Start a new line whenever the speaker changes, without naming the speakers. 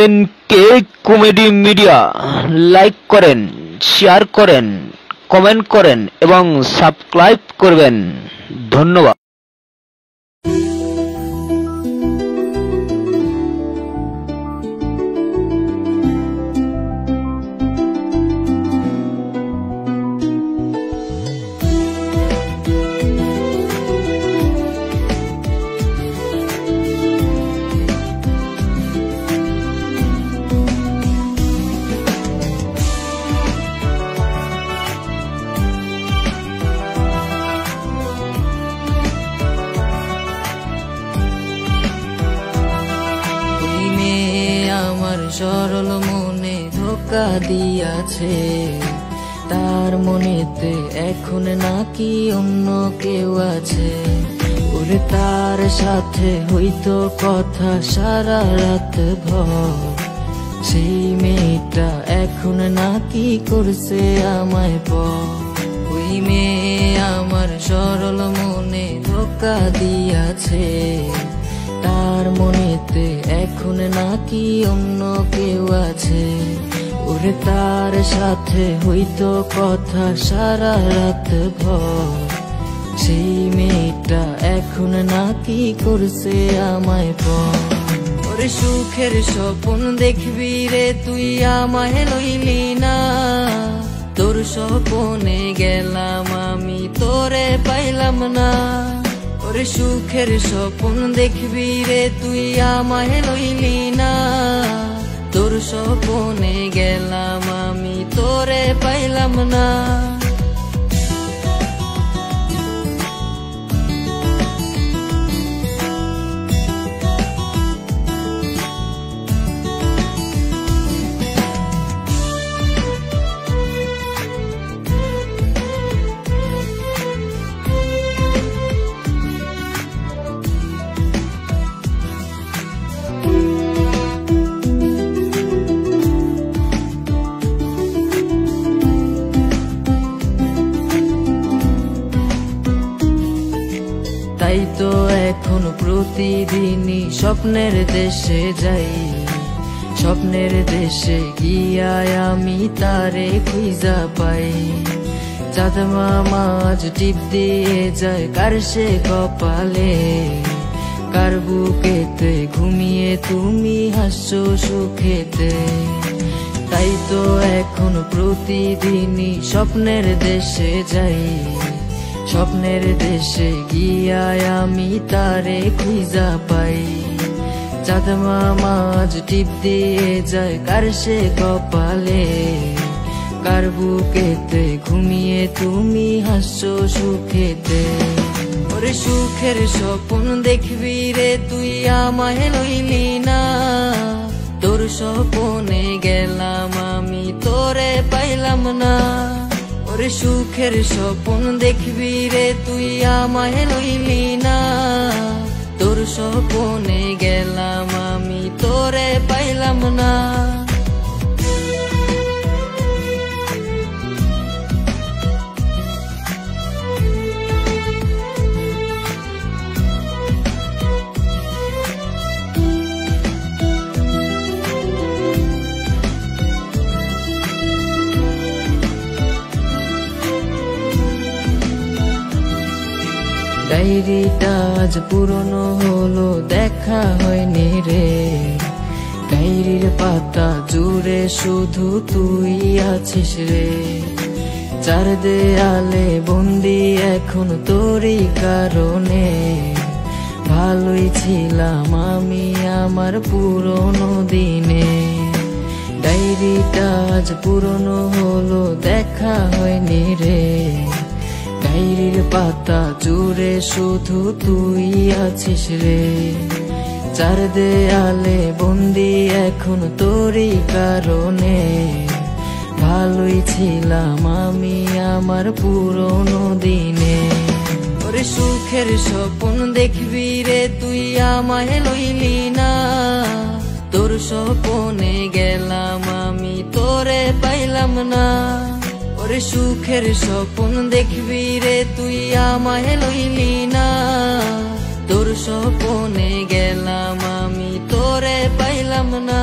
NK comedy media like করেন, share করেন, comment করেন এবং সাবস্ক্রাইব করবেন। ধন্যবাদ।
সরল মনে ধোকা দিয়াছে, তার মনেতে এখন নাকি অন্য কেউ আছে। ওরে তার সাথে হইতো কথা সারা রাত ভর, সেই মেয়েটা এখন নাকি করছে আমায় পর। ওই মেয়ে আমার সরল মনে ধোকা দিয়াছে, তার মনেতে এখন নাকি অন্য কেউ আছে। ওরে তার সাথে হইতো কথা সারা রাত ভর, সেই মেয়েটা এখন নাকি করছে আমায় পর। ওরে সুখের স্বপ্ন দেখবি রে তুই আমায় লইলি না, তোর স্বপ্নে গেলাম আমি তোরে পাইলাম না। ওরে সুখের স্বপ্ন দেখবি রে তুই আমায় লইলি না, তোর স্বপ্নে গেলাম আমি তোরে পাইলাম না। তাই তো এখন প্রতিদিনই স্বপ্নের দেশে যাই, স্বপ্নের দেশে গিয়ায় আমি তারে খুঁজা পাই। চাঁদ মামা আজ টিপ দিয়ে যায় কার সে কপালে, কার বুকেতে ঘুমিয়ে তুমি হাসছো সুখেতে। তাই তো এখন প্রতিদিনই স্বপ্নের দেশে যাই, স্বপ্নের দেশে গিয়ায় আমি তারে খুঁজা পাই। চাঁদ মামা আজ টিপ দিয়ে যায় কার সে কপালে, কার বুকেতে ঘুমিয়ে তুমি হাসছো সুখেতে। ওরে সুখের স্বপ্ন দেখবি রে তুই আমায় লইলি না, তোর স্বপ্নে গেলাম আমি তোরে পাইলাম না। ওরে সুখের স্বপ্ন দেখবি রে তুই আমায় লইলি না, তোর স্বপ্নে গেলাম আমি তোরে পাইলাম না। ডায়েরিটা আজ পুরনো হলো দেখা হয়নি রে, ডায়েরির পাতা জুড়ে শুধু তুই আছিস রে। চার দেয়ালে বন্দি এখন তোরই কারণে, ভালোই ছিলাম আমি আমার পুরনো দিনে। ডায়েরিটা আজ পুরনো হলো দেখা হয়নি রে, ডায়েরির পাতা জুড়ে শুধু তুই আছিস রে। চার দেয়ালে বন্দি এখন তোরই কারণে, ভালোই ছিলাম আমি আমার পুরনো দিনে। ওরে সুখের স্বপ্ন দেখবি রে তুই আমায় লইলি না, তোর স্বপ্নে গেলাম আমি তোরে পাইলাম না। ওরে সুখের স্বপ্ন দেখবি রে তুই আমায় লইলি না, তোর স্বপ্নে গেলাম আমি তোরে পাইলাম না।